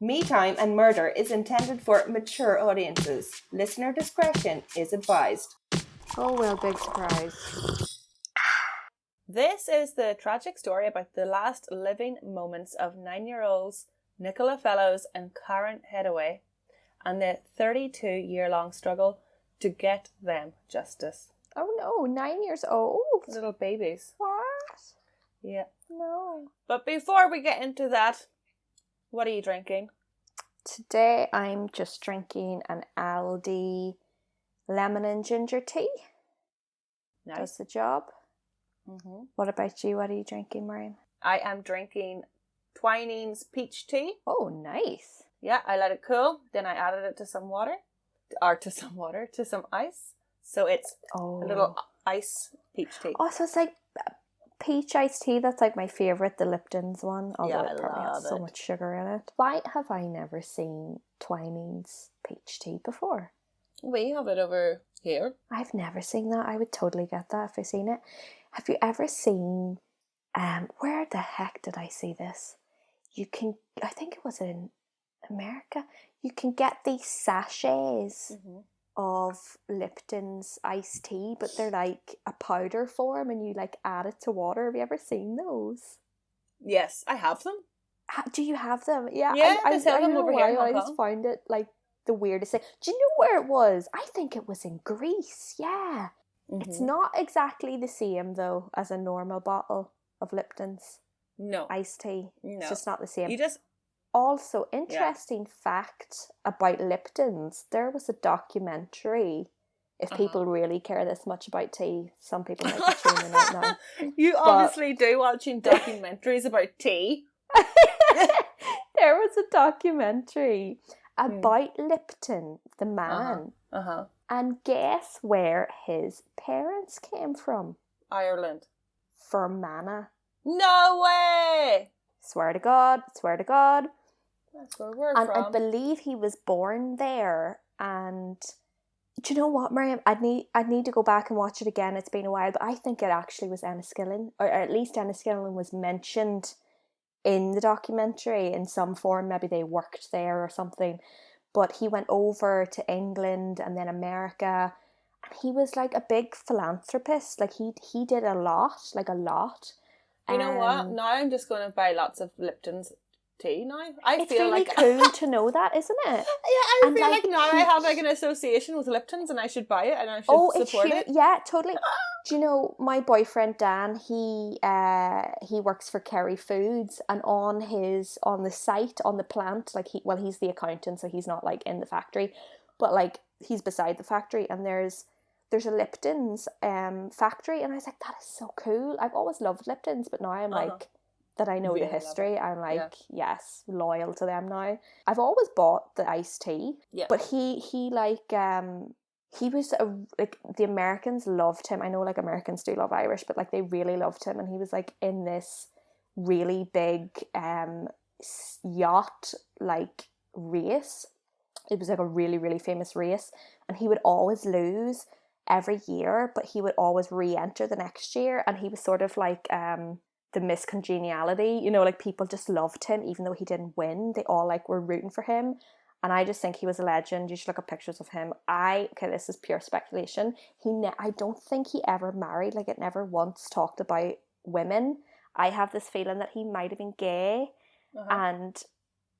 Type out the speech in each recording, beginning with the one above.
Me Time and Murder is intended for mature audiences. Listener discretion is advised. Oh, well, big surprise. This is the tragic story about the last living moments of 9-year-olds Nicola Fellows and Karen Hadaway, and the 32-year-long struggle to get them justice. Oh no, 9 years old? Little babies. What? Yeah. No. But before we get into that, what are you drinking? Today I'm just drinking an Aldi lemon and ginger tea. Nice. Does the job. Mm-hmm. What about you? What are you drinking, Maureen? I am drinking Twining's peach tea. Oh, nice. Yeah, I let it cool. Then I added it to some ice. So it's a little ice peach tea. Oh, so it's like peach iced tea. That's like my favourite, the Lipton's one. Although Yeah, it probably has so much sugar in it. Why have I never seen Twining's peach tea before? We have it over here. I've never seen that. I would totally get that if I seen it. Have you ever seen, where the heck did I see this? I think it was in America. You can get these sachets of Lipton's iced tea, but they're like a powder form and you like add it to water. Have you ever seen those? Yes, I have them. Do you have them? Yeah, they sell them over here in Hong I just found it like the weirdest thing. Do you know where it was? I think it was in Greece. Yeah. It's not exactly the same though as a normal bottle of Lipton's iced tea. No. It's just not the same. Also, interesting fact about Lipton's, there was a documentary. If people really care this much about tea, some people might be tuning out now. You obviously do watching documentaries about tea. There was a documentary about Lipton, the man. And guess where his parents came from? Ireland. Fermanagh. No way! Swear to God. That's where we're from. I believe he was born there. And do you know what, Miriam? I'd need to go back and watch it again. It's been a while, but I think it actually was Enniskillen, or at least Enniskillen was mentioned in the documentary in some form. Maybe they worked there or something. But he went over to England and then America, and he was like a big philanthropist. Like he did a lot. You know what? Now I'm just going to buy lots of Lipton's tea now. It's really cool to know that, isn't it? Yeah, I feel like now I have like an association with Lipton's and I should buy it and I should support it. Yeah, totally. Do you know, my boyfriend Dan, he works for Kerry Foods, and on the site, on the plant, like he's the accountant, so he's not like in the factory, but like he's beside the factory, and there's a Lipton's factory, and I was like, that is so cool. I've always loved Lipton's, but now I'm like, that I know really the history, I'm like, yes, loyal to them now. I've always bought the iced tea, but he was the Americans loved him. I know like Americans do love Irish, but like they really loved him, and he was like in this really big yacht like race. It was like a really, really famous race, and he would always lose every year, but he would always re-enter the next year, and he was sort of like the Miss Congeniality, you know, like people just loved him even though he didn't win. They all like were rooting for him, and I just think he was a legend. You should look at pictures of him. This is pure speculation. I don't think he ever married. Like it never once talked about women. I have this feeling that he might have been gay, and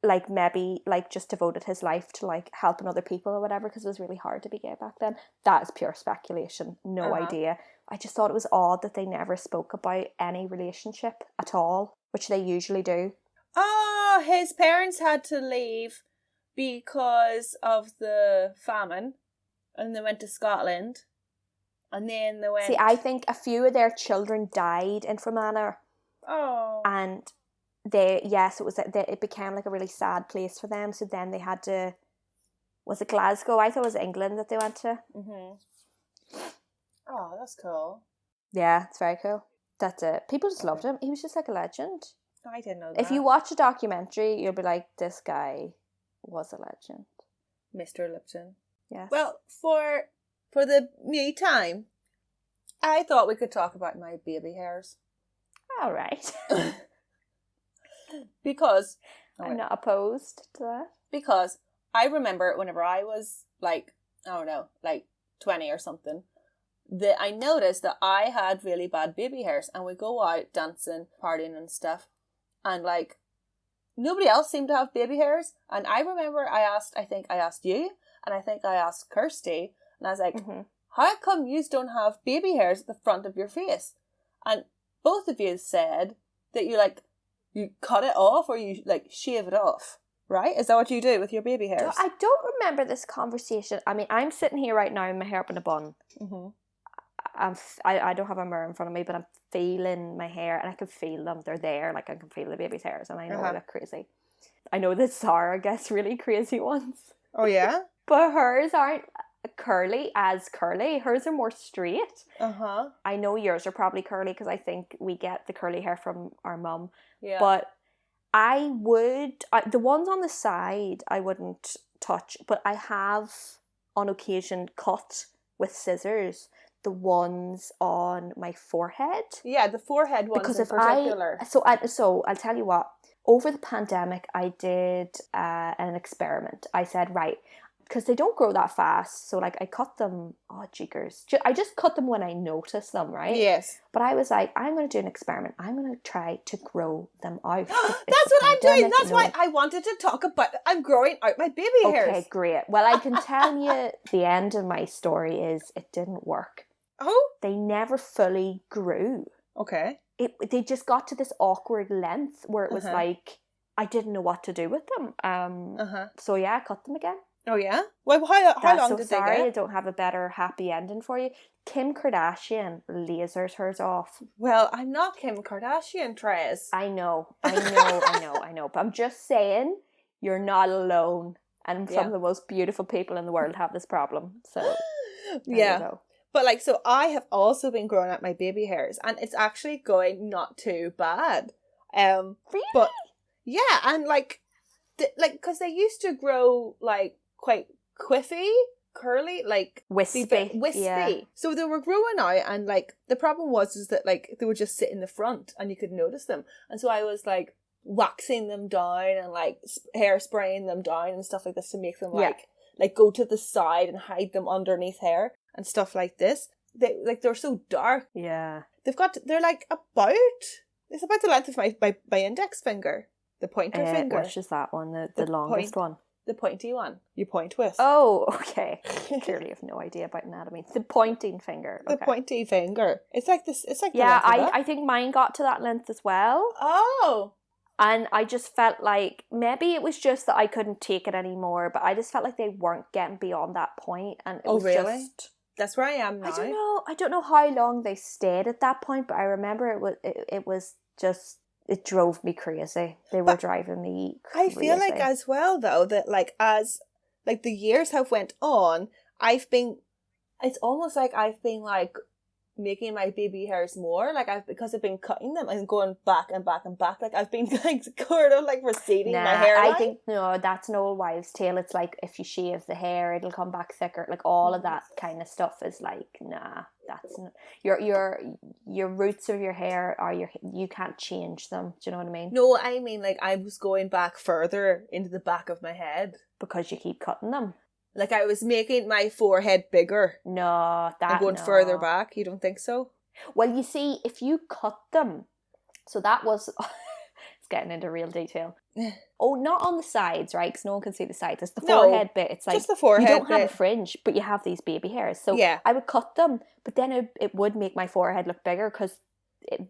like maybe like just devoted his life to like helping other people or whatever, because it was really hard to be gay back then. That is pure speculation. No idea. I just thought it was odd that they never spoke about any relationship at all, which they usually do. Oh, his parents had to leave because of the famine, and they went to Scotland, and then they went... See, I think a few of their children died in Fermanagh. Oh. And it became like a really sad place for them, so then they had to... Was it Glasgow? I thought it was England that they went to. Oh, that's cool. Yeah, it's very cool. That's it. People just loved him. He was just like a legend. I didn't know that. If you watch a documentary, you'll be like, this guy was a legend. Mr. Lipton. Yes. Well, for the me time, I thought we could talk about my baby hairs. All right. Because I'm not opposed to that. Because I remember whenever I was like, I don't know, like 20 or something, that I noticed that I had really bad baby hairs, and we go out dancing, partying and stuff, and like nobody else seemed to have baby hairs. And I remember I think I asked you, and I think I asked Kirsty, and I was like, how come you don't have baby hairs at the front of your face? And both of you said that you cut it off, or you like shave it off. Right? Is that what you do with your baby hairs? I don't remember this conversation. I mean, I'm sitting here right now with my hair up in a bun. I don't have a mirror in front of me, but I'm feeling my hair, and I can feel them. They're there. Like, I can feel the baby's hairs, and I know I look crazy. I know that Sarah gets really crazy ones. Oh, yeah? But hers aren't curly. Hers are more straight. I know yours are probably curly because I think we get the curly hair from our mum. Yeah. But the ones on the side I wouldn't touch, but I have on occasion cut with scissors the ones on my forehead. Yeah, the forehead ones because in particular. So I'll tell you what, over the pandemic I did an experiment. I said, right, because they don't grow that fast, so like I cut them, I just cut them when I notice them, right? Yes. But I was like, I'm going to do an experiment. I'm going to try to grow them out. That's what I'm doing. That's why I wanted to talk about I'm growing out my baby hairs. Okay, great. Well, I can tell you the end of my story is it didn't work. Oh? They never fully grew. Okay. They just got to this awkward length where it was like, I didn't know what to do with them. So yeah, I cut them again. Oh yeah? Well, how long did they sorry, get? I don't have a better happy ending for you. Kim Kardashian lasers hers off. Well, I'm not Kim Kardashian, Trez. I know. But I'm just saying, you're not alone. And some of the most beautiful people in the world have this problem. So, there you go. But like, so I have also been growing out my baby hairs, and it's actually going not too bad. Really? But yeah, and like, because they used to grow like quite quiffy, curly, like wispy. Yeah. So they were growing out, and like the problem was that like they would just sit in the front, and you could notice them. And so I was like waxing them down and like hairspraying them down and stuff like this to make them like go to the side and hide them underneath hair and stuff like this. They're so dark. Yeah. They're like it's about the length of my index finger. The pointer finger. Which is that one? The longest one? The pointy one. You point with. Oh, okay. Clearly have no idea about anatomy. The pointing finger. Okay. The pointy finger. It's like this. It's like I think mine got to that length as well. Oh. And I just felt like maybe it was just that I couldn't take it anymore, but I just felt like they weren't getting beyond that point, and it was really? Just. That's where I am now. I don't know how long they stayed at that point, but I remember it was just. It drove me crazy. They were driving me crazy. I feel like as well though that like as like the years have went on, it's almost like I've been like making my baby hairs more like because I've been cutting them and going back and back and back. Like I've been like sort of like receding my hairline. I think no, that's an old wives' tale. It's like if you shave the hair, it'll come back thicker. Like all of that kind of stuff is like nah. That's not, your roots of your hair are you can't change them. Do you know what I mean? No, I mean like I was going back further into the back of my head because you keep cutting them. Like I was making my forehead bigger. No, and going further back. You don't think so? Well, you see, if you cut them, so that was. It's getting into real detail. Oh, not on the sides, right? Because no one can see the sides. It's the forehead bit. It's like just the forehead you don't bit. have a fringe, but you have these baby hairs. So yeah. I would cut them, but then it would make my forehead look bigger because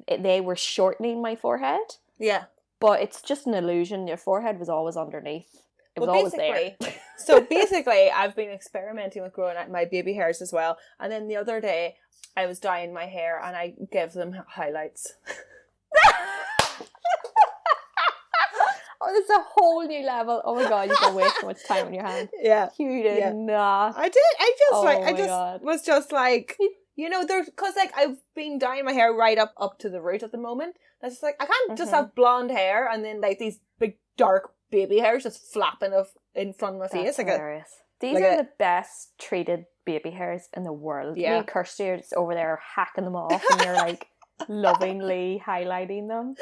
they were shortening my forehead. Yeah. But it's just an illusion. Your forehead was always underneath. It was always there. So basically, I've been experimenting with growing out my baby hairs as well. And then the other day, I was dyeing my hair and I gave them highlights. Oh, this is a whole new level. Oh my god, you've got way too much time on your hands. Yeah. You did not. I did. I God. was just like, you know, there's, cause like I've been dyeing my hair right up to the root at the moment. I was just like, I can't just have blonde hair and then like these big dark baby hairs just flapping in front of my face. That's hilarious. These are the best treated baby hairs in the world. Yeah. Me and Kirsty are just over there hacking them off and you're like lovingly highlighting them.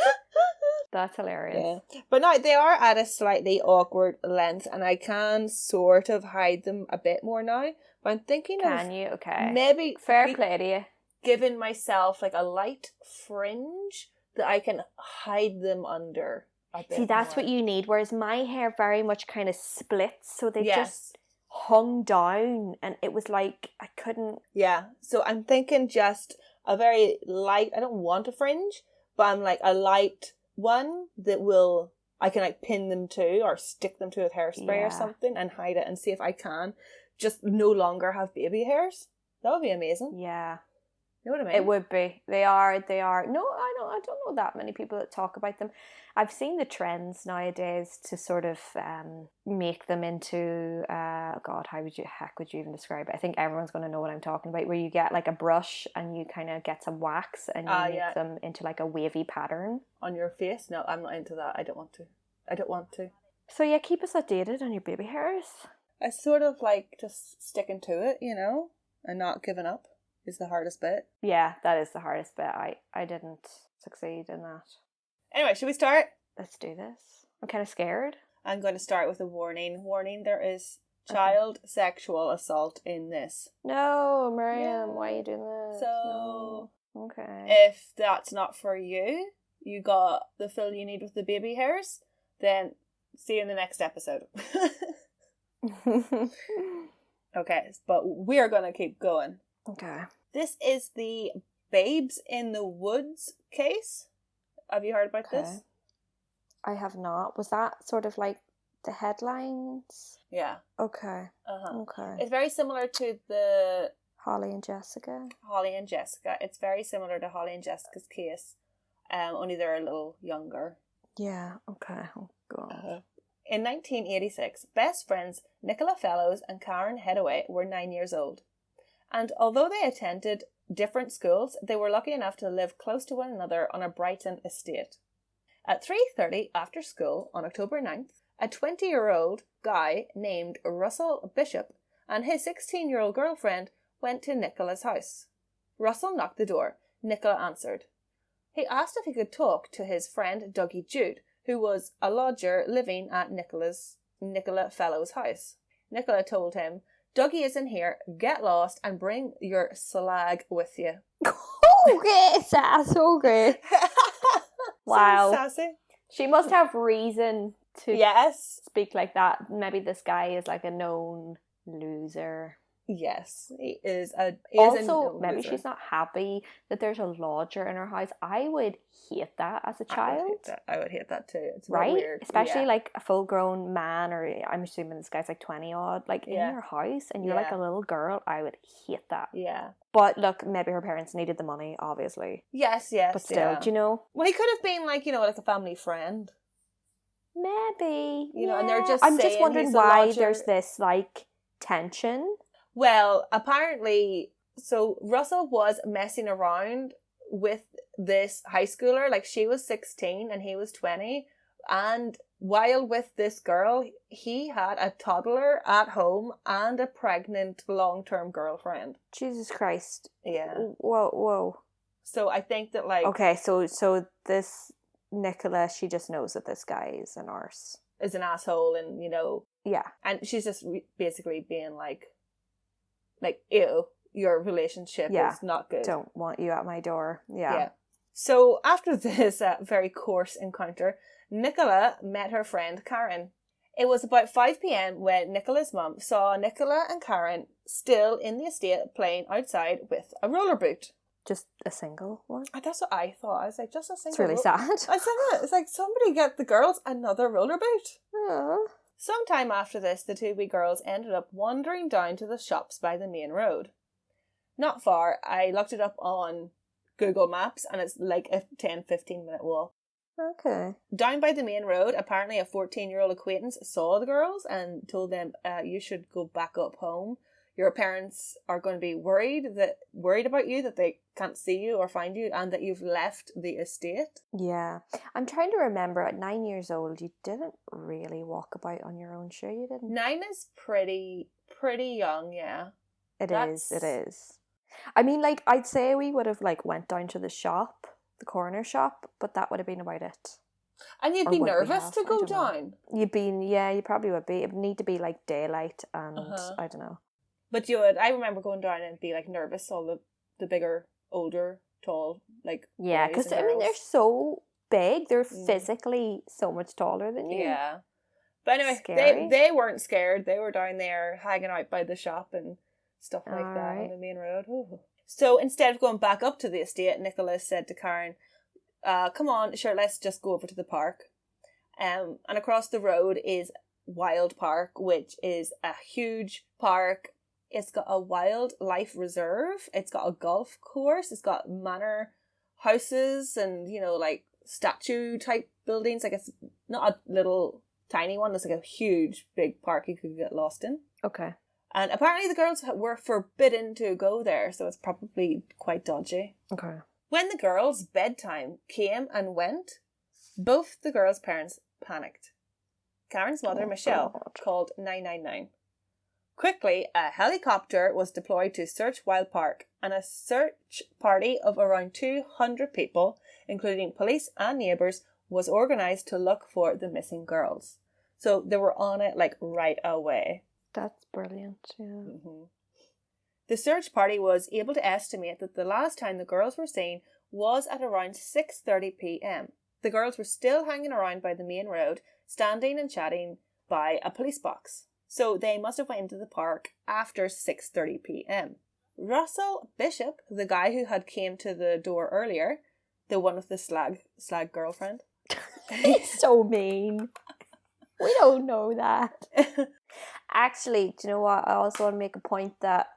That's hilarious. Yeah. But now they are at a slightly awkward length, and I can sort of hide them a bit more now. But I'm thinking Can you? Okay. maybe Fair play to you. giving myself like a light fringe that I can hide them under a bit. See, that's more. what you need. Whereas my hair very much kind of splits, so they Yes. just hung down, and it was like I couldn't. Yeah. So I'm thinking just a very light. I don't want a fringe, but I'm like a light one that I can like pin them to or stick them to with hairspray Yeah. or something and hide it and see if I can just no longer have baby hairs. That would be amazing. Yeah. You know what I mean? It would be. They are. No, I don't know that many people that talk about them. I've seen the trends nowadays to sort of make them into, God, how would you even describe it? I think everyone's going to know what I'm talking about, where you get like a brush and you kind of get some wax and you make them into like a wavy pattern. On your face? No, I'm not into that. I don't want to. So yeah, keep us updated on your baby hairs. I sort of like just sticking to it, and not giving up is the hardest bit. Yeah, that is the hardest bit. I didn't succeed in that. Anyway, should we start? Let's do this. I'm kind of scared. I'm going to start with a warning. Warning, there is child sexual assault in this. No, Miriam, why are you doing this? So, no. Okay. If that's not for you, you got the fill you need with the baby hairs, then see you in the next episode. Okay, but we are going to keep going. Okay. This is the Babes in the Woods case. Have you heard about this? I have not. Was that sort of like the headlines? Yeah. Okay. Okay. It's very similar to the Holly and Jessica. It's very similar to Holly and Jessica's case. Only they're a little younger. Yeah. Okay. Oh God. In 1986, best friends Nicola Fellows and Karen Hadaway were 9 years old. And although they attended different schools, they were lucky enough to live close to one another on a Brighton estate. At 3:30 after school on October 9th, a 20-year-old guy named Russell Bishop and his 16-year-old girlfriend went to Nicola's house. Russell knocked the door. Nicola answered. He asked if he could talk to his friend Dougie Jude, who was a lodger living at Nicola Fellows' house. Nicola told him, Dougie isn't here, get lost and bring your slag with you. Okay, sass, okay. Wow. So sassy. She must have reason to speak like that. Maybe this guy is like a known loser. Yes, he is also, maybe loser. She's not happy that there's a lodger in her house. I would hate that as a child. I would hate that too. It's right? Weird. Especially like a full-grown man, or I'm assuming this guy's like 20-odd, like in your house, and you're like a little girl. I would hate that. Yeah. But look, maybe her parents needed the money, obviously. Yes. But still, do you know? Well, he could have been like, like a family friend. Maybe. And they're just I'm just wondering why there's this like tension. Well, apparently, so Russell was messing around with this high schooler. Like, she was 16 and he was 20. And while with this girl, he had a toddler at home and a pregnant long-term girlfriend. Jesus Christ. Yeah. Whoa. So I think that like... Okay, so this Nicola, she just knows that this guy is an arse. Is an asshole and, Yeah. And she's just basically being like, ew, your relationship is not good. Don't want you at my door. Yeah. So after this very coarse encounter, Nicola met her friend Karen. It was about 5 p.m. when Nicola's mum saw Nicola and Karen still in the estate playing outside with a roller boot. Just a single one? That's what I thought. I was like, just a single. It's really sad. I said that. It's like, somebody get the girls another roller boot. Aww. Sometime after this, the two wee girls ended up wandering down to the shops by the main road. Not far. I looked it up on Google Maps and it's like a 10-15 minute walk. Okay. Down by the main road, apparently a 14-year-old acquaintance saw the girls and told them, you should go back up home. Your parents are going to be worried about you, that they can't see you or find you, and that you've left the estate. Yeah. I'm trying to remember, at 9 years old, you didn't really walk about on your own, sure you didn't? 9 is pretty young, yeah. It is. I mean, like, I'd say we would have, like, went down to the shop, the corner shop, but that would have been about it. And you'd Or be would we nervous have? to I go don't know. down. You probably would be. It would need to be like daylight and I don't know. But you would. I remember going down and be like nervous. All the bigger, older, tall, like Yeah, boys because and I mean they're girls. so big. They're physically so much taller than you. Yeah. But anyway, Scary. they weren't scared. They were down there hanging out by the shop and stuff like that on Alright. the main road. Ooh. So instead of going back up to the estate, Nicola said to Karen, come on, sure, let's just go over to the park. And across the road is Wild Park, which is a huge park. It's got a wildlife reserve. It's got a golf course. It's got manor houses and, like statue type buildings. Like it's not a little tiny one. It's like a huge big park you could get lost in. Okay. And apparently the girls were forbidden to go there, so it's probably quite dodgy. Okay. When the girls' bedtime came and went, both the girls' parents panicked. Karen's mother, Michelle, God. called 999. Quickly, a helicopter was deployed to search Wild Park, and a search party of around 200 people, including police and neighbours, was organised to look for the missing girls. So they were on it like right away. That's brilliant, yeah. Mm-hmm. The search party was able to estimate that the last time the girls were seen was at around 6:30 p.m. The girls were still hanging around by the main road, standing and chatting by a police box. So they must have went into the park after 6:30 p.m. Russell Bishop, the guy who had came to the door earlier, the one with the slag girlfriend. He's so mean. We don't know that. Actually, do you know what? I also want to make a point that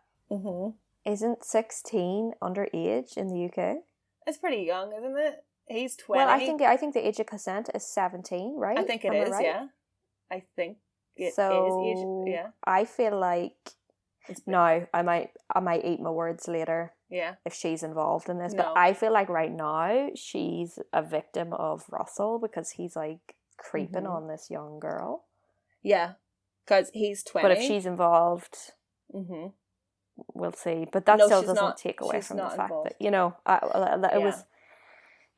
isn't 16 underage in the UK? It's pretty young, isn't it? He's 20. Well, I think the age of consent is 17, right? I think it is, yeah. I think it is age, yeah. I feel like now I might eat my words later. Yeah. If she's involved in this, No. but I feel like right now she's a victim of Russell because he's like creeping on this young girl. Yeah, because he's 20. But if she's involved, we'll see. But that still doesn't take away from the fact that, it was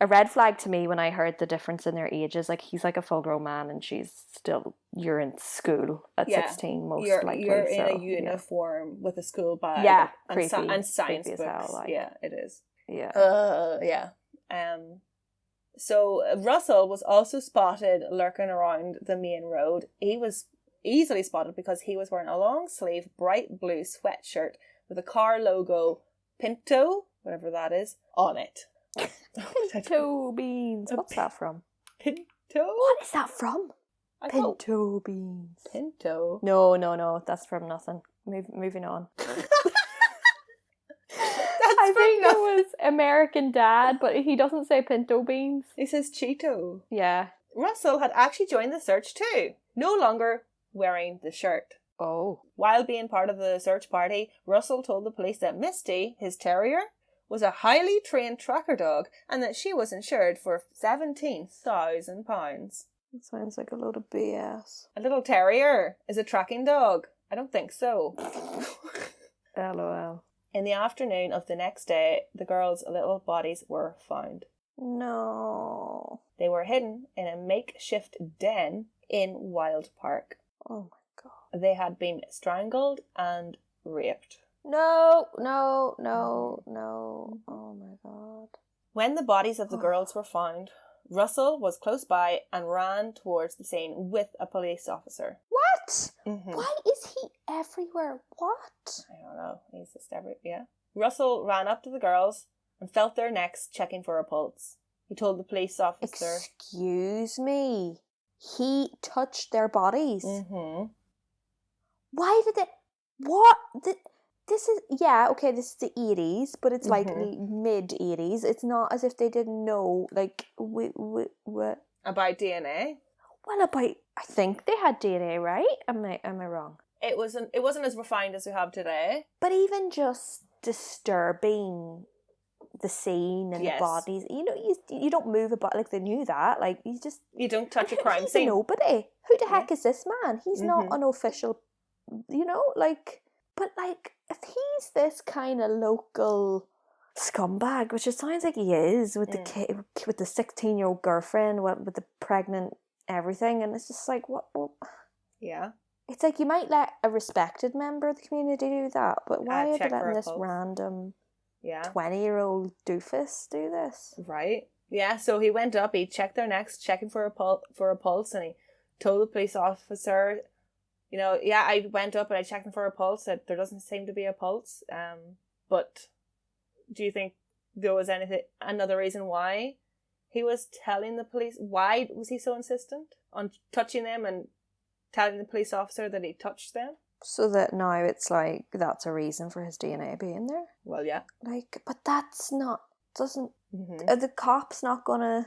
a red flag to me when I heard the difference in their ages. Like, he's like a full-grown man and you're in school at 16 most likely. You're in a uniform with a school bag. Yeah, and creepy. And science creepy books. as hell, like. Yeah, it is. Yeah. Yeah. So Russell was also spotted lurking around the main road. He was easily spotted because he was wearing a long sleeve bright blue sweatshirt with a car logo Pinto, whatever that is, on it. Pinto beans. What's that from? Pinto? What is that from? Pinto beans. Pinto. No. That's from nothing. Moving on. I think it was American Dad, but he doesn't say pinto beans. He says Cheeto. Yeah. Russell had actually joined the search too, no longer wearing the shirt. Oh. While being part of the search party, Russell told the police that Misty, his terrier, was a highly trained tracker dog and that she was insured for £17,000. That sounds like a load of BS. A little terrier is a tracking dog? I don't think so. LOL. In the afternoon of the next day, the girls' little bodies were found. No. They were hidden in a makeshift den in Wild Park. Oh my god. They had been strangled and raped. No. Oh my god. When the bodies of the girls were found, Russell was close by and ran towards the scene with a police officer. What? Why is he everywhere? What? I don't know. He's just yeah. Russell ran up to the girls and felt their necks, checking for a pulse. He told the police officer... Excuse me. He touched their bodies. Why did it... What? This is... Yeah, okay, this is the 80s, but it's like mid-80s. It's not as if they didn't know, like, what... About DNA? Well, I think they had DNA, right? Am I wrong? It wasn't as refined as we have today. But even just disturbing the scene and the bodies, you don't move about like they knew that. Like you don't touch a crime he's scene. Nobody. Who the heck is this man? He's not an official. But if he's this kind of local scumbag, which it sounds like he is, with the kid, with the 16-year-old girlfriend, with the pregnant everything, and it's just like, what? Yeah. It's like you might let a respected member of the community do that, but why are they check for letting a this pulse. random Yeah. 20-year-old doofus do this? Right. Yeah, so he went up, he checked their necks, checking for a pulse, and he told the police officer, you know, yeah, I went up and I checked him for a pulse, that there doesn't seem to be a pulse, but do you think there was another reason why he was telling the police? Why was he so insistent on touching them and telling the police officer that he touched them? So that now it's like, that's a reason for his DNA being there? Well, yeah. Like, but that's not, doesn't, Mm-hmm. are the cops not going to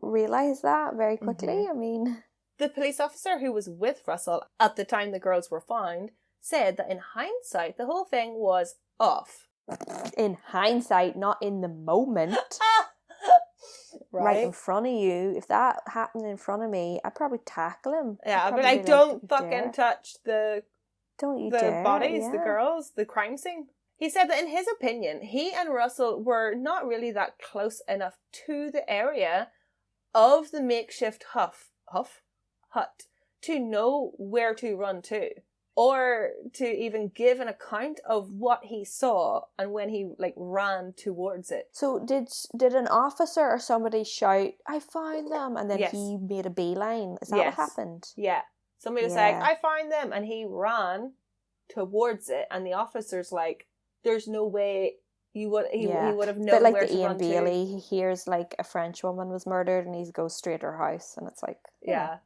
realise that very quickly? Mm-hmm. I mean... The police officer who was with Russell at the time the girls were found said that in hindsight, the whole thing was off. In hindsight, not in the moment. Right in front of you. If that happened in front of me, I'd probably tackle him. Yeah, I'd be probably like, don't fucking dare. touch the Don't you dare, bodies, yeah. the girls, the crime scene. He said that in his opinion, he and Russell were not really that close enough to the area of the makeshift hut to know where to run to, or to even give an account of what he saw and when he ran towards it. So did an officer or somebody shout, "I found them," and then Yes. he made a beeline? Is that Yes. what happened? Yeah. Somebody was like, I found them, and he ran towards it, and the officer's like, there's no way he would have known But like where the to Ian run Bailey, he hears like a French woman was murdered and he goes straight to her house, and it's like, to. Yeah.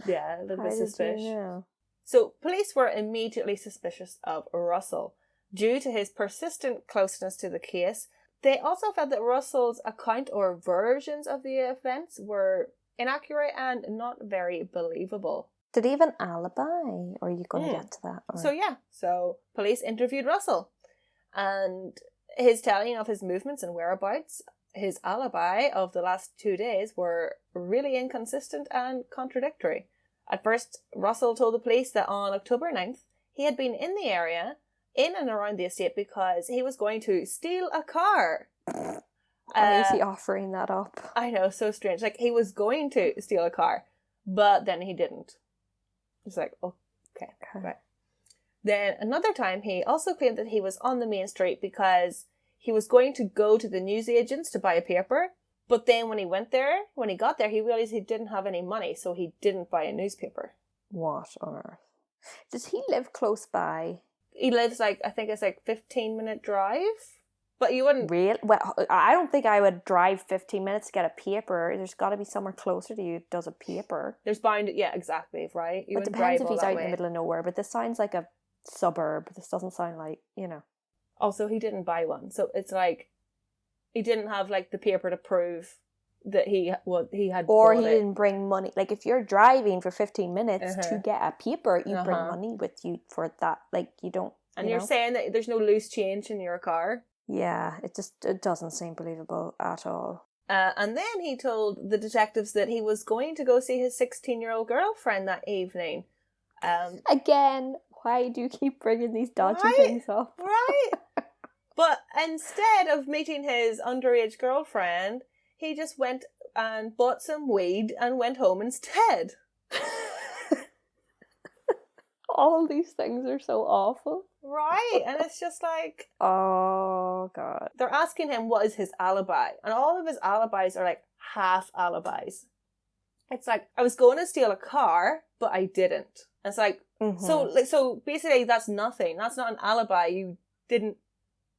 Yeah, a little bit suspicious. Know? So police were immediately suspicious of Russell due to his persistent closeness to the case. They also felt that Russell's account or versions of the events were inaccurate and not very believable. Did he have an alibi? Or are you going to get to that? Or... So police interviewed Russell, and his telling of his movements and whereabouts, his alibi of the last 2 days, were really inconsistent and contradictory. At first, Russell told the police that on October 9th, he had been in the area, in and around the estate, because he was going to steal a car. Why is he offering that up? I know, so strange. Like, he was going to steal a car, but then he didn't. It's like, okay, right. Then another time, he also claimed that he was on the main street because he was going to go to the newsagents to buy a paper. But then when he got there, he realised he didn't have any money, so he didn't buy a newspaper. What on earth? Does he live close by? He lives I think it's 15-minute drive. But you wouldn't... Really? Well, I don't think I would drive 15 minutes to get a paper. There's got to be somewhere closer to you that does a paper. There's bound... Yeah, exactly, right? It depends if he's out in the middle of nowhere, but this sounds like a suburb. This doesn't sound like, Also, he didn't buy one. So it's like, he didn't have the paper to prove that he had or bought he it. didn't bring money. Like, if you're driving for 15 minutes to get a paper, you bring money with you for that. Like, you don't... And you're saying that there's no loose change in your car? Yeah, it doesn't seem believable at all. And then he told the detectives that he was going to go see his 16-year-old girlfriend that evening. Again, why do you keep bringing these dodgy things up? Right. But instead of meeting his underage girlfriend, he just went and bought some weed and went home instead. All these things are so awful. Right, and it's just like... Oh, God. They're asking him what is his alibi, and all of his alibis are half alibis. It's like, I was going to steal a car, but I didn't. And it's like, so basically that's nothing. That's not an alibi.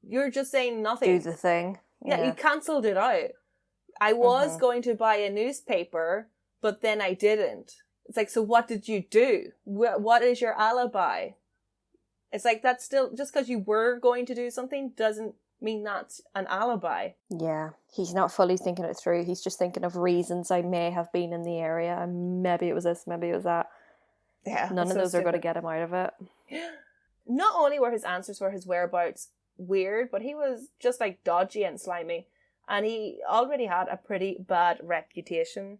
You're just saying nothing. Do the thing. Yeah, you cancelled it out. I was going to buy a newspaper, but then I didn't. It's like, so what did you do? What is your alibi? It's like, that's still, just because you were going to do something doesn't mean that's an alibi. Yeah, he's not fully thinking it through. He's just thinking of reasons I may have been in the area, and maybe it was this, maybe it was that. Yeah. None of those are going to get him out of it. Not only were his answers for his whereabouts weird, but he was just dodgy and slimy. And he already had a pretty bad reputation.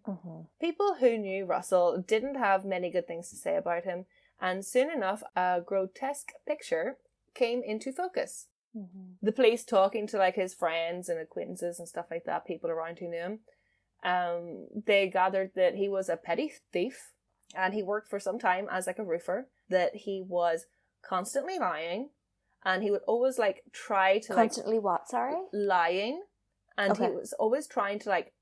People who knew Russell didn't have many good things to say about him, and soon enough a grotesque picture came into focus. Mm-hmm. The police talking to like his friends and acquaintances and stuff like that, people around who knew him, they gathered that he was a petty thief and he worked for some time as like a roofer, that he was constantly lying and he would always like try to Constantly what, sorry? lying, and Okay. he was always trying to like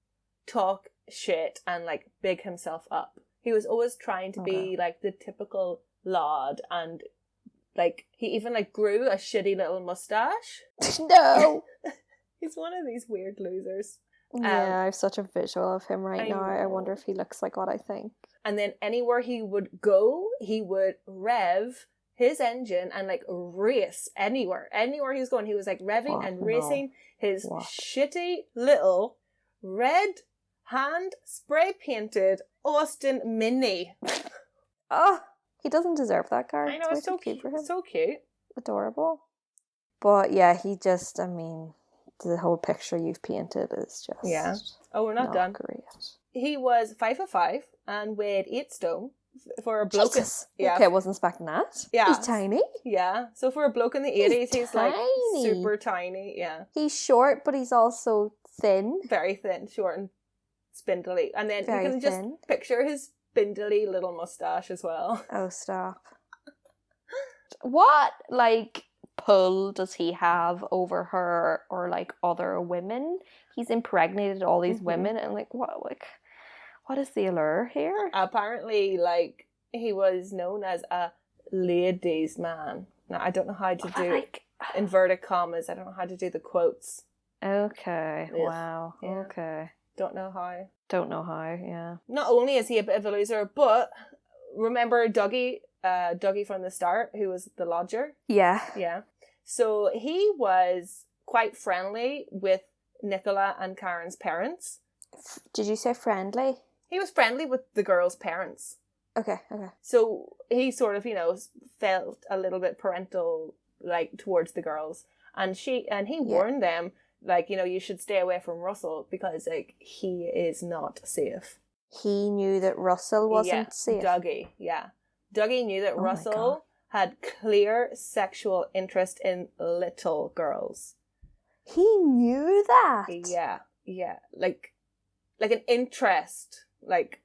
talk shit and like big himself up. He was always trying to be like the typical lord, and like he even like grew a shitty little mustache. No! He's one of these weird losers. Yeah, I have such a visual of him right I now. I know. wonder if he looks like what I think. And then anywhere he would go, he would rev his engine and like race anywhere he was going. He was like revving What? and No. racing his What? shitty little red hand spray painted Austin Mini. Oh, he doesn't deserve that car. I know, it's so cute for him. So cute. Adorable. But yeah, he just, I mean, the whole picture you've painted is just Yeah. Oh, we're not done. great. He was 5'5" and weighed 8 stone for a bloke. Jesus. Yeah. Okay, I wasn't expecting that. Yeah. He's tiny. Yeah. So for a bloke in the 80s, he's like tiny. super tiny. Yeah. He's short, but he's also thin. Very thin, short and spindly. And then Very you can just thin. picture his spindly little mustache as well. Oh, stop. What, like, pull does he have over her or, like, other women? He's impregnated all these Mhm. women, and, like, what is the allure here? Apparently, like, he was known as a ladies' man. Now, I don't know how to do Like, inverted commas. I don't know how to do the quotes. okay, Ugh. wow, Yeah. okay. Don't know how. Don't know how, yeah. Not only is he a bit of a loser, but remember Dougie from the start, who was the lodger? Yeah. Yeah. So he was quite friendly with Nicola and Karen's parents. Did you say friendly? He was friendly with the girls' parents. Okay, okay. So he sort of, felt a little bit parental, like, towards the girls. And he warned them, like, you should stay away from Russell because, like, he is not safe. He knew that Russell wasn't safe. Dougie, yeah. Dougie knew that Oh my God. Russell had clear sexual interest in little girls. He knew that? Yeah. Like an interest. Like,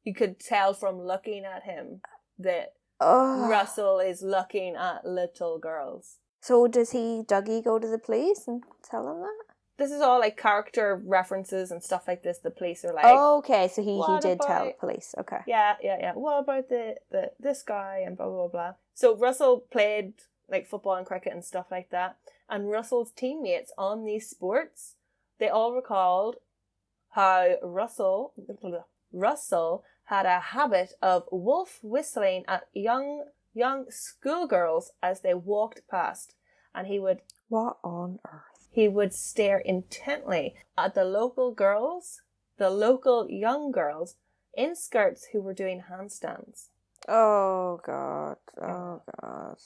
you could tell from looking at him that Oh. Russell is looking at little girls. So does Dougie go to the police and tell him that? This is all like character references and stuff like this. The police are like, Okay, so he what did tell about- police. Okay. yeah. What about this guy and blah, blah, blah. So Russell played like football and cricket and stuff like that. And Russell's teammates on these sports, they all recalled how Russell had a habit of wolf whistling at young schoolgirls as they walked past. And he would What on earth? stare intently at the local young girls in skirts who were doing handstands. Oh God. Oh God.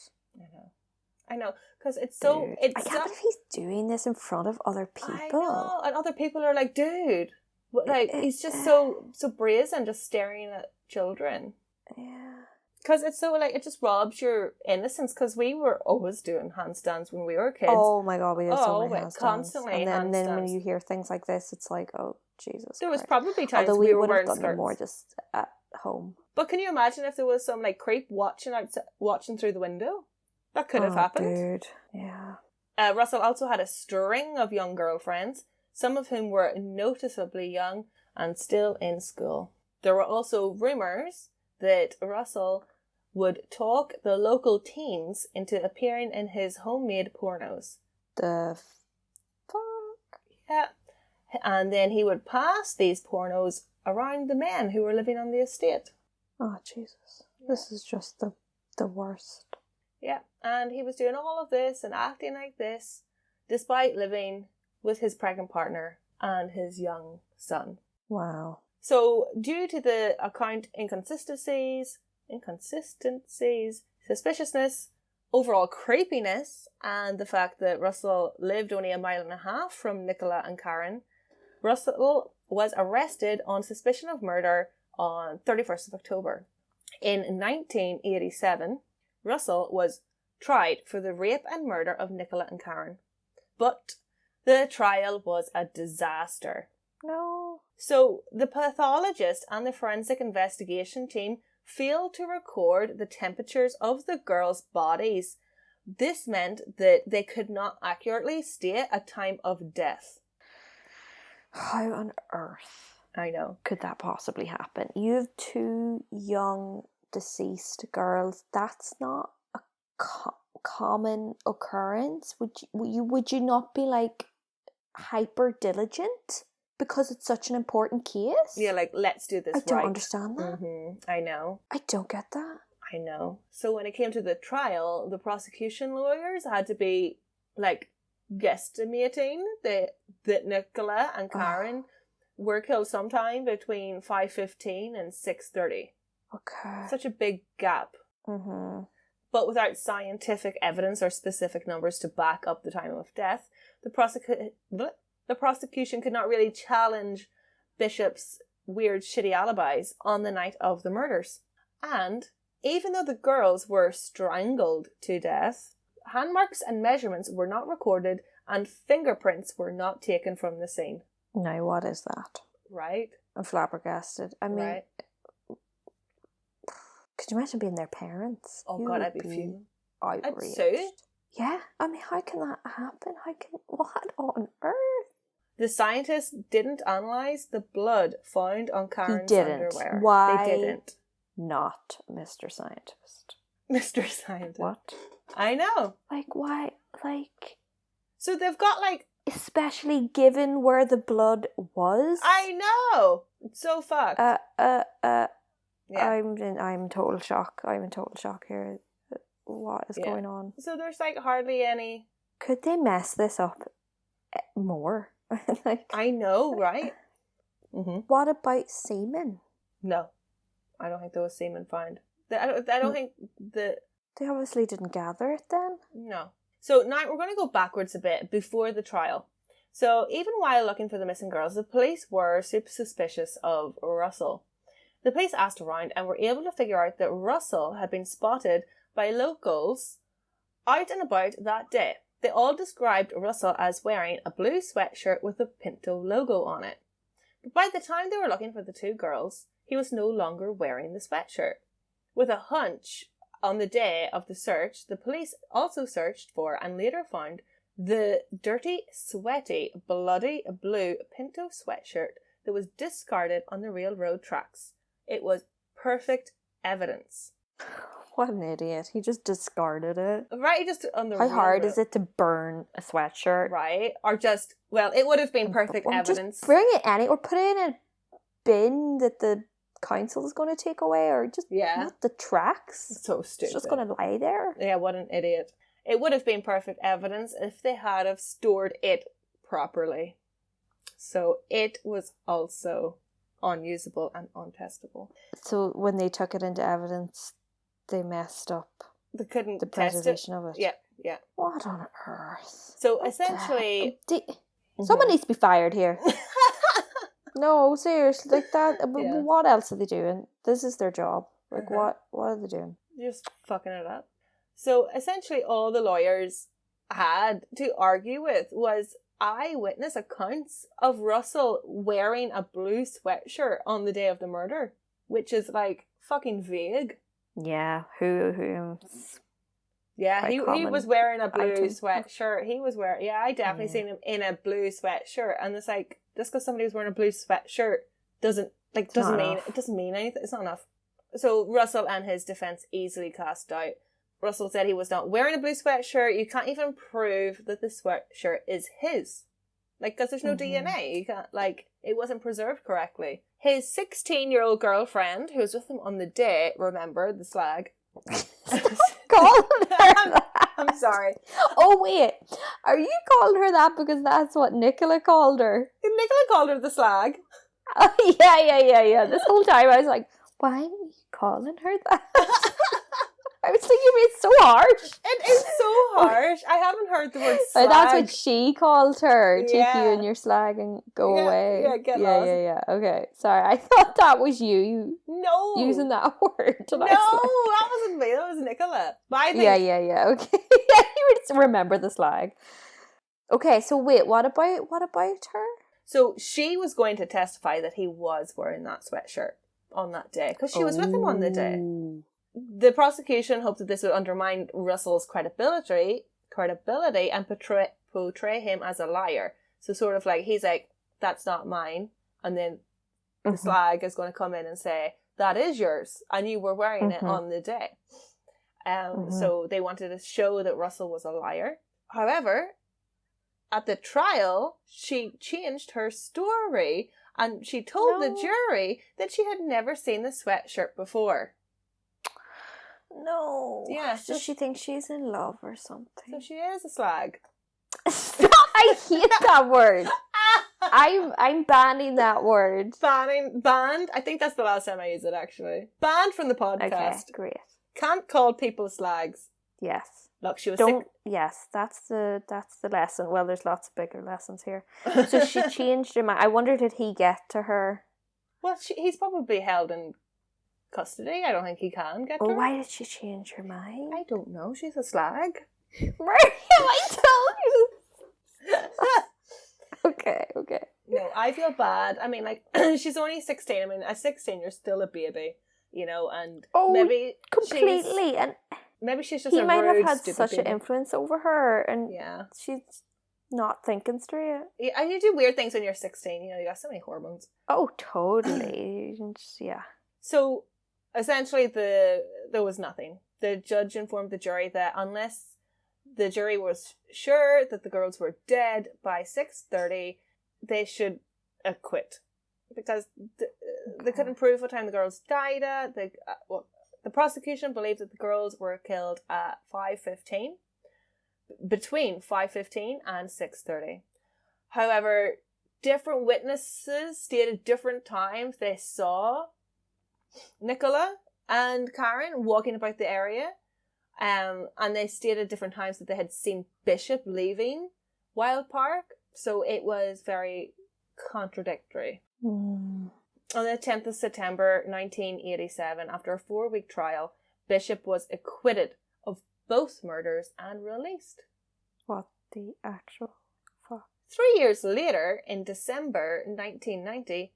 I know, because it's so... Dude. It's I can't believe he's doing this in front of other people. I know, and other people are like, dude, like, he's just so brazen, just staring at children. Yeah. Because it's so, like, it just robs your innocence, because we were always doing handstands when we were kids. Oh my God, we did so many wait, handstands. constantly And then when handstands. you hear things like this, it's like, oh, Jesus There was Christ. probably times Although we were would have wearing done skirts. them more just at home. But can you imagine if there was some, like, creep watching through the window? That could have happened. Dude. Yeah. Russell also had a string of young girlfriends, some of whom were noticeably young and still in school. There were also rumours that Russell would talk the local teens into appearing in his homemade pornos. The fuck? Yeah. And then he would pass these pornos around the men who were living on the estate. Oh, Jesus. This is just the worst. Yeah, and he was doing all of this and acting like this despite living with his pregnant partner and his young son. Wow. So, due to the account inconsistencies, suspiciousness, overall creepiness, and the fact that Russell lived only 1.5 miles from Nicola and Karen, Russell was arrested on suspicion of murder on 31st of October. In 1987, Russell was tried for the rape and murder of Nicola and Karen. But the trial was a disaster. No. So the pathologist and the forensic investigation team failed to record the temperatures of the girls' bodies. This meant that they could not accurately state a time of death. How on earth I know. could that possibly happen? You have 2 young deceased girls. That's not a common occurrence. Would you not be like hyper diligent because it's such an important case? Yeah, like, let's do this I don't right. understand that. I know. I don't get that. I know. So when it came to the trial, the prosecution lawyers had to be, like, guesstimating that Nicola and Karen were killed sometime between 5:15 and 6:30. Okay. Such a big gap. Mm-hmm. But without scientific evidence or specific numbers to back up the time of death, the prosecution could not really challenge Bishop's weird, shitty alibis on the night of the murders. And even though the girls were strangled to death, hand marks and measurements were not recorded and fingerprints were not taken from the scene. Now, what is that? Right? I'm flabbergasted. I mean, Right. could you imagine being their parents? Oh You God, would I'd be fuming. I'd outraged. sue. Yeah, I mean, how can that happen? What on earth? The scientists didn't analyse the blood found on Karen's didn't. underwear. Why? They didn't. Not Mr. Scientist. Mr. Scientist. What? I know. Like, why? Like, So they've got like... especially given where the blood was? I know! It's so fucked. Yeah. Yeah. I'm in total shock. I'm in total shock here. What is going on? So there's like hardly any... Could they mess this up more? Like, I know, right? Mm-hmm. what about semen? No. I don't think there was semen found. I don't think the... They obviously didn't gather it then. No. So now we're going to go backwards a bit before the trial. So even while looking for the missing girls, the police were super suspicious of Russell. The police asked around and were able to figure out that Russell had been spotted by locals out and about that day. They all described Russell as wearing a blue sweatshirt with a Pinto logo on it. But by the time they were looking for the 2 girls, he was no longer wearing the sweatshirt. With a hunch, on the day of the search, the police also searched for and later found the dirty, sweaty, bloody blue Pinto sweatshirt that was discarded on the railroad tracks. It was perfect evidence. What an idiot. He just discarded it. Right, just on the How hard railroad. is it to burn a sweatshirt? Right, or just, well, it would have been perfect Or evidence. Just bring it or put it in a bin that the council is going to take away, or just not the tracks. So stupid. It's just going to lie there. Yeah, what an idiot. It would have been perfect evidence if they had have stored it properly. So it was also unusable and untestable. So when they took it into evidence, they messed up They couldn't the test preservation of it. Yeah. What on earth? So essentially... Someone needs to be fired here. No, seriously, like that. Yeah. What else are they doing? This is their job. Like, Uh-huh. what are they doing? Just fucking it up. So essentially all the lawyers had to argue with was eyewitness accounts of Russell wearing a blue sweatshirt on the day of the murder, which is like fucking vague. Yeah, who Yeah, quite he common was wearing a blue item. sweatshirt. He was wearing, yeah, I definitely seen him in a blue sweatshirt. And it's like, just because somebody was wearing a blue sweatshirt doesn't mean anything. It's not enough. So Russell and his defense easily cast doubt. Russell said he was not wearing a blue sweatshirt. You can't even prove that the sweatshirt is his. Like, because there's no DNA. You can't, like, it wasn't preserved correctly. His 16-year-old girlfriend, who was with him on the day, remember, the slag. calling her that? I'm sorry. Oh wait, are you calling her that because that's what Nicola called her? Nicola called her the slag. Oh, yeah. This whole time I was like, why are you calling her that? I was thinking it's so harsh. It is so harsh. I haven't heard the word slag. But that's what she called her. Take you Yeah. and your slag and go Yeah, away. yeah, get lost. Yeah. Okay, sorry. I thought that was you No. using that word. No, And I was that wasn't me. That was Nicola. Nicola. But I think Yeah. Okay. You just remember the slag. Okay, so wait, what about her? so. She was going to testify that he was wearing that sweatshirt on that day because she was with him on the day. Ooh. The prosecution hoped that this would undermine Russell's credibility, and portray him as a liar. So sort of like he's like, "That's not mine," and then the slag is going to come in and say, "That is yours, and you were wearing it on the day." So they wanted to show that Russell was a liar. However, at the trial, she changed her story and she told the jury that she had never seen the sweatshirt before. No. Yeah. Does she think she's in love or something? So she is a slag. I hate that word. I'm banning that word. Banned? I think that's the last time I used it, actually. Banned from the podcast. Okay, great. Can't call people slags. Yes. Look, she was Don't. sick. Yes, that's the lesson. Well, there's lots of bigger lessons here. So she changed her mind. I wonder, did he get to her? Well, he's probably held in custody. I don't think he can get to her. Why did she change her mind? I don't know. She's a slag. Where have I told you? Okay. No, I feel bad. I mean, like, she's only 16. I mean, at 16, you're still a baby, you know, and maybe completely. And maybe she's just he a might rude, have had such baby. an influence over her, and yeah, she's not thinking straight. Yeah, and you do weird things when you're 16. You know, you got so many hormones. Oh, totally. Yeah. So, essentially, there was nothing. The judge informed the jury that unless the jury was sure that the girls were dead by 6:30, they should acquit. Because they couldn't prove what time the girls died at. The prosecution believed that the girls were killed at 5:15, between 5:15 and 6:30. However, different witnesses stated different times they saw Nicola and Karen walking about the area. And they stated different times that they had seen Bishop leaving Wild Park. So it was very contradictory. On the 10th of September 1987, after a 4-week trial, Bishop was acquitted of both murders and released. What the actual fuck? 3 years later, in December 1990,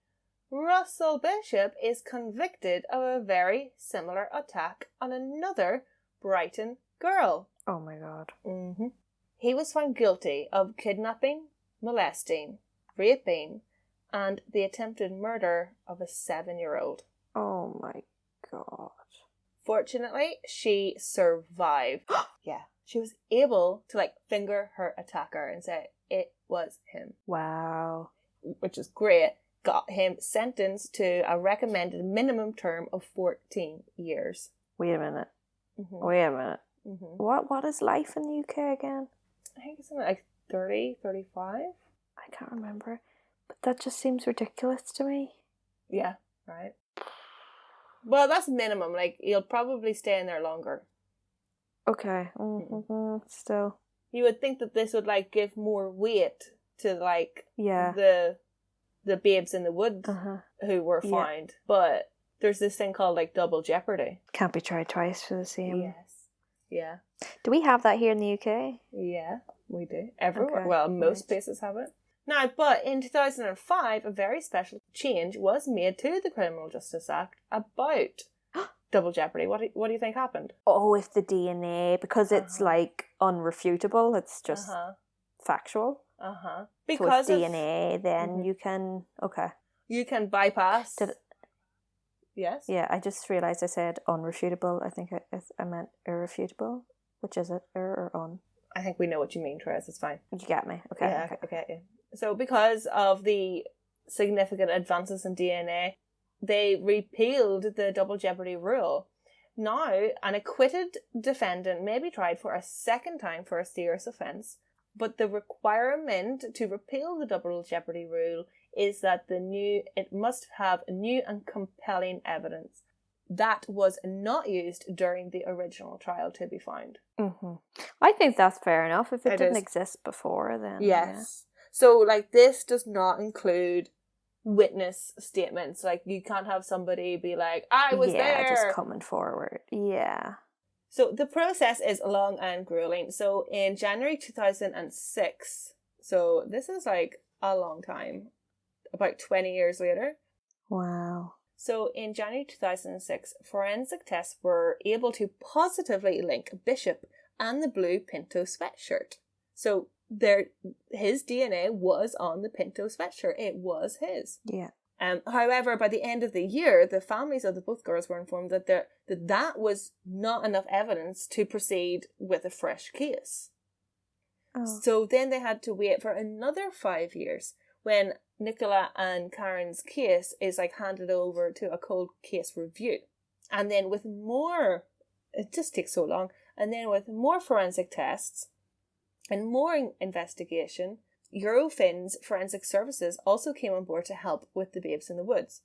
Russell Bishop is convicted of a very similar attack on another Brighton girl. Oh my god. Mm-hmm. He was found guilty of kidnapping, molesting, raping, and the attempted murder of a 7-year-old. Oh my god. Fortunately, she survived. Yeah. She was able to finger her attacker and say it was him. Wow. Which is great. Got him sentenced to a recommended minimum term of 14 years. Wait a minute. Mm-hmm. Wait a minute. Mm-hmm. What is life in the UK again? I think it's something like 30, 35. I can't remember. But that just seems ridiculous to me. Yeah, right. Well, that's minimum. You'll probably stay in there longer. Okay. Still. You would think that this would give more weight to the babes in the wood who were fined. But there's this thing called double jeopardy. Can't be tried twice for the same. Yes. Yeah. Do we have that here in the UK? Yeah, we do. Everywhere. Okay, Well, most right. places have it. Now, but in 2005, a very special change was made to the Criminal Justice Act about double jeopardy. What do you think happened? Oh, if the DNA, because it's unrefutable, it's just factual. Because so if DNA, then you can you can bypass. Yes. Yeah, I just realised I said unrefutable. I think I meant irrefutable. Which is it, or on? I think we know what you mean, Therese. It's fine. You get me? Okay. Yeah, okay. I get you. So because of the significant advances in DNA, they repealed the double jeopardy rule. Now, an acquitted defendant may be tried for a second time for a serious offence, but the requirement to repeal the double jeopardy rule is that it must have new and compelling evidence that was not used during the original trial to be found. Mm-hmm. I think that's fair enough. If it didn't is. exist before, then yes. So this does not include witness statements. You can't have somebody be like, I was there. just coming forward. Yeah. So the process is long and grueling. So in January 2006, so this is like a long time, about 20 years later. Wow. So in January 2006, forensic tests were able to positively link Bishop and the blue Pinto sweatshirt. So his DNA was on the Pinto sweatshirt. It was his. Yeah. However, by the end of the year, the families of the both girls were informed that that was not enough evidence to proceed with a fresh case. Oh. So then they had to wait for another 5 years when Nicola and Karen's case is like handed over to a cold case review. And then with more, it just takes so long, and then with more forensic tests and more investigation, Eurofin's Forensic Services also came on board to help with the Babes in the Woods.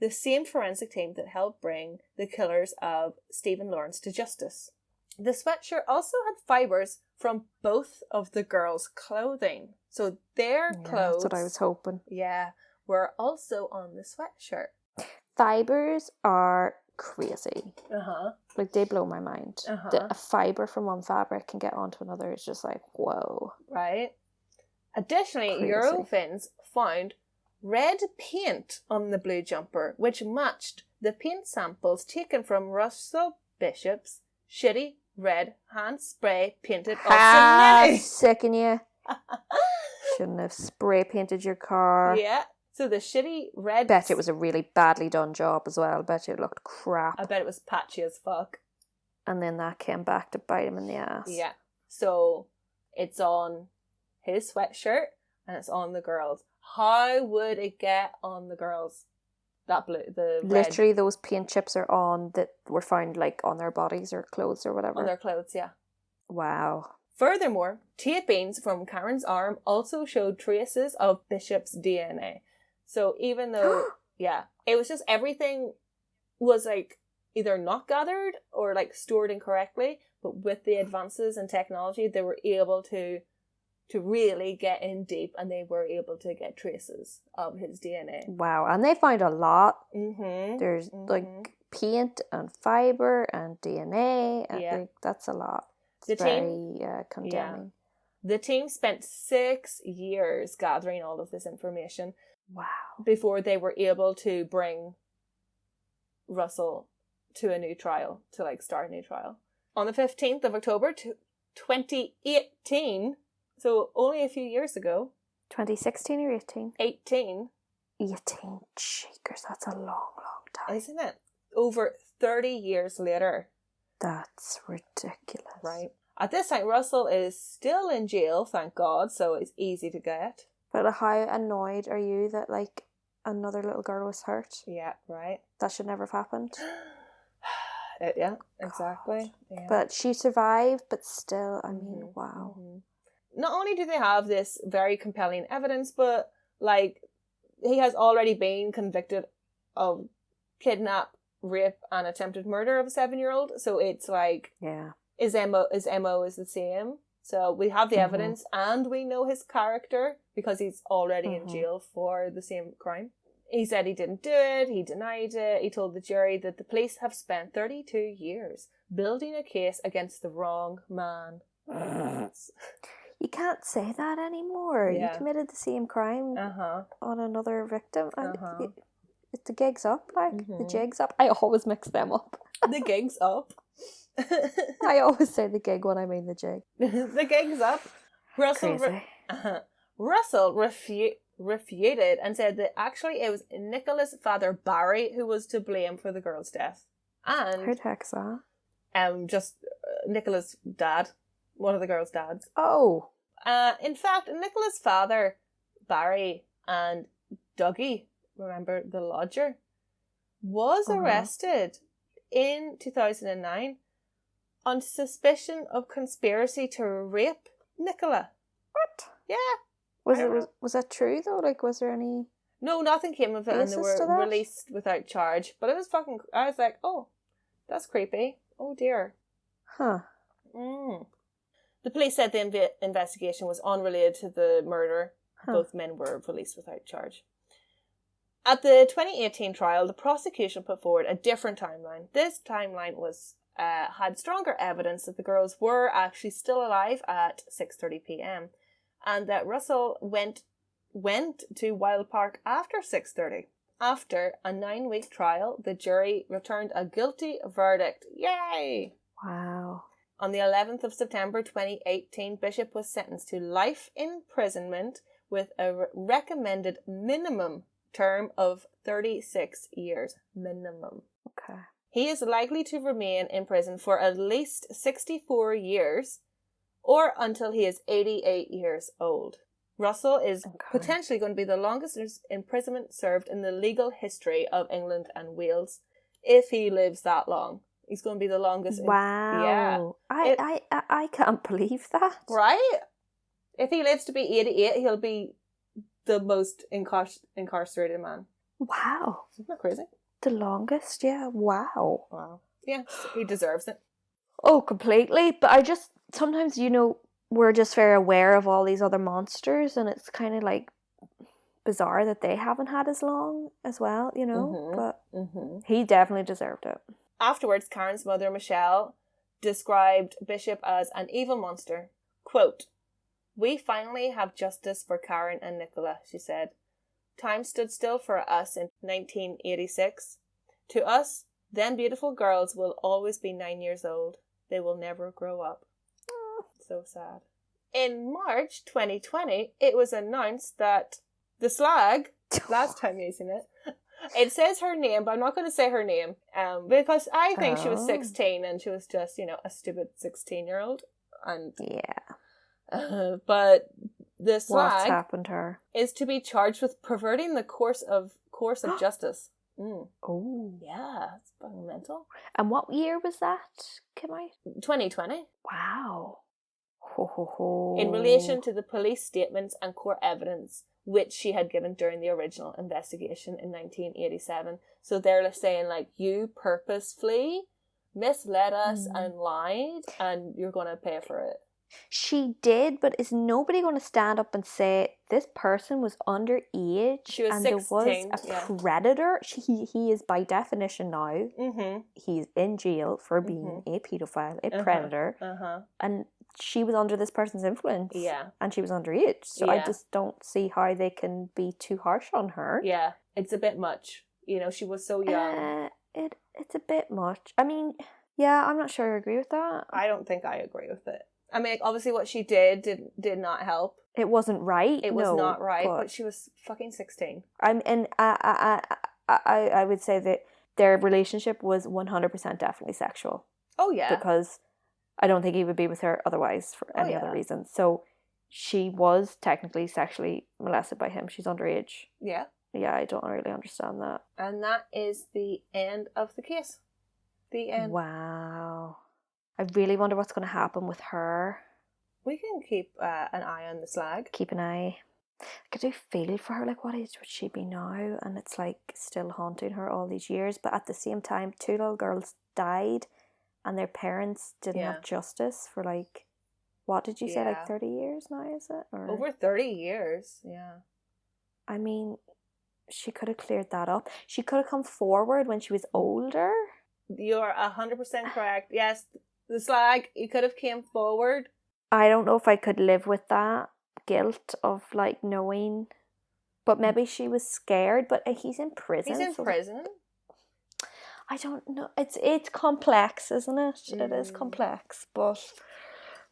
The same forensic team that helped bring the killers of Stephen Lawrence to justice. The sweatshirt also had fibres from both of the girls' clothing. So their clothes... That's what I was hoping. Yeah, were also on the sweatshirt. Fibres are crazy. Uh-huh. Like, they blow my mind. Uh-huh. A fibre from one fabric can get onto another. It's just like, whoa. Right. Additionally, Crazy. Eurofins found red paint on the blue jumper, which matched the paint samples taken from Russell Bishop's shitty red hand spray painted Austin Sicking you. Shouldn't have spray painted your car. Yeah. So the shitty red... Bet it was a really badly done job as well. Bet it looked crap. I bet it was patchy as fuck. And then that came back to bite him in the ass. Yeah. So it's on his sweatshirt and it's on the girls. How would it get on the girls? That blue, the red. Literally, those paint chips are on that were found like on their bodies or clothes or whatever. On their clothes, yeah. Wow. Furthermore, tapings from Karen's arm also showed traces of Bishop's DNA. So even though, yeah, it was just everything was like either not gathered or like stored incorrectly, but with the advances in technology, they were able to really get in deep, and they were able to get traces of his DNA. Wow. And they found a lot. Mm-hmm. There's like paint and fibre and DNA. And Yeah. like, that's a lot. The It's team- very condemning. The team spent 6 years gathering all of this information Wow. before they were able to bring Russell to a new trial, to like start a new trial. On the 15th of October 2018, so only a few years ago, 2016 or 18? 18, 18 shakers. That's a long, long time. isn't it? Over 30 years later. That's ridiculous. Right. At this time, Russell is still in jail, thank God, so it's easy to get. But how annoyed are you that like another little girl was hurt? Yeah, right. That should never have happened. Yeah, exactly. Yeah. But she survived, but still, I mean, Mhm, wow. mhm. Not only do they have this very compelling evidence, but like he has already been convicted of kidnap, rape, and attempted murder of a 7-year-old. So it's like Yeah. his MO is the same. So we have the evidence, and we know his character because he's already in jail for the same crime. He said he didn't do it. He denied it. He told the jury that the police have spent 32 years building a case against the wrong man. You can't say that anymore. Yeah. You committed the same crime on another victim. And the gig's up, like. The jig's up. I always mix them up. The gig's up. I always say the gig when I mean the jig. The gig's up. Russell Crazy. Russell refuted and said that actually it was Nicola's father Barry who was to blame for the girl's death. And Who the heck's that? just Nicola's dad, one of the girl's dads. Oh. In fact, Nicola's father Barry and Dougie, remember the lodger, was arrested in 2009 on suspicion of conspiracy to rape Nicola. What? Yeah. Was that true though? Like, was there any? No, nothing came of it, and they Basis to were that? released without charge. But it was fucking... I was like, oh, that's creepy. Oh, dear. Huh. The police said the investigation was unrelated to the murder. Huh. Both men were released without charge. At the 2018 trial, the prosecution put forward a different timeline. This timeline was had stronger evidence that the girls were actually still alive at 6:30 p.m. and that Russell went to Wild Park after 6:30. After a 9-week trial, the jury returned a guilty verdict. Yay! Wow. On the 11th of September 2018, Bishop was sentenced to life imprisonment with a recommended minimum term of 36 years. Minimum. Okay. He is likely to remain in prison for at least 64 years or until he is 88 years old. Russell is potentially going to be the longest imprisonment served in the legal history of England and Wales if he lives that long. He's going to be the longest. Wow. Yeah. I can't believe that. Right? If he lives to be 88, he'll be the most incarcerated man. Wow. Isn't that crazy? The longest, yeah. Wow. Wow. Yeah, he deserves it. Oh, completely. But I just, sometimes, we're just very aware of all these other monsters, and it's kind of like bizarre that they haven't had as long as well, but he definitely deserved it. Afterwards, Karen's mother, Michelle, described Bishop as an evil monster. Quote, "We finally have justice for Karen and Nicola," she said. "Time stood still for us in 1986. To us, them beautiful girls will always be 9 years old. They will never grow up." So sad. In March 2020, it was announced that the slag, last time using it, it says her name, but I'm not going to say her name, because I think she was 16 and she was just, a stupid 16-year-old. And yeah. But the slag what's happened to her is to be charged with perverting the course of justice. Oh. Yeah, it's fucking mental. And what year was that came out? 2020. Wow. Ho, ho, ho. In relation to the police statements and court evidence which she had given during the original investigation in 1987. So they're saying, like, you purposefully misled us and lied, and you're going to pay for it. She did, but is nobody going to stand up and say this person was underage? She was and 16, there was a predator? He is by definition now. He's in jail for being a paedophile, a predator, and she was under this person's influence. Yeah, and she was underage. So I just don't see how they can be too harsh on her. Yeah, it's a bit much. She was so young. It's a bit much. I mean, yeah, I'm not sure I agree with that. I don't think I agree with it. I mean, obviously what she did not help. It wasn't right. It was not right, but she was fucking 16. I would say that their relationship was 100% definitely sexual. Oh, yeah. Because I don't think he would be with her otherwise for any other reason. So she was technically sexually molested by him. She's underage. Yeah. Yeah, I don't really understand that. And that is the end of the case. The end. Wow. I really wonder what's going to happen with her. We can keep an eye on the slag. Keep an eye. I do feel for her, like, what age would she be now? And it's like still haunting her all these years. But at the same time, 2 little girls died and their parents didn't have justice for, like, what did you say, like 30 years now, is it? Or over 30 years, yeah. I mean, she could have cleared that up. She could have come forward when she was older. You're 100% correct. Yes, the slag, you could have came forward. I don't know if I could live with that guilt of, like, knowing, but maybe she was scared. But he's in prison. He's in prison. I don't know. It's complex, isn't it? It is complex, but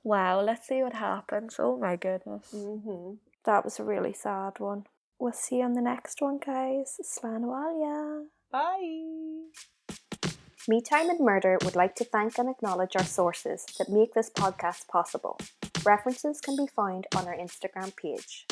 wow, let's see what happens. Oh my goodness. That was a really sad one. We'll see you on the next one, guys. Slán Bhaile. Bye. Me Time and Murder would like to thank and acknowledge our sources that make this podcast possible. References can be found on our Instagram page.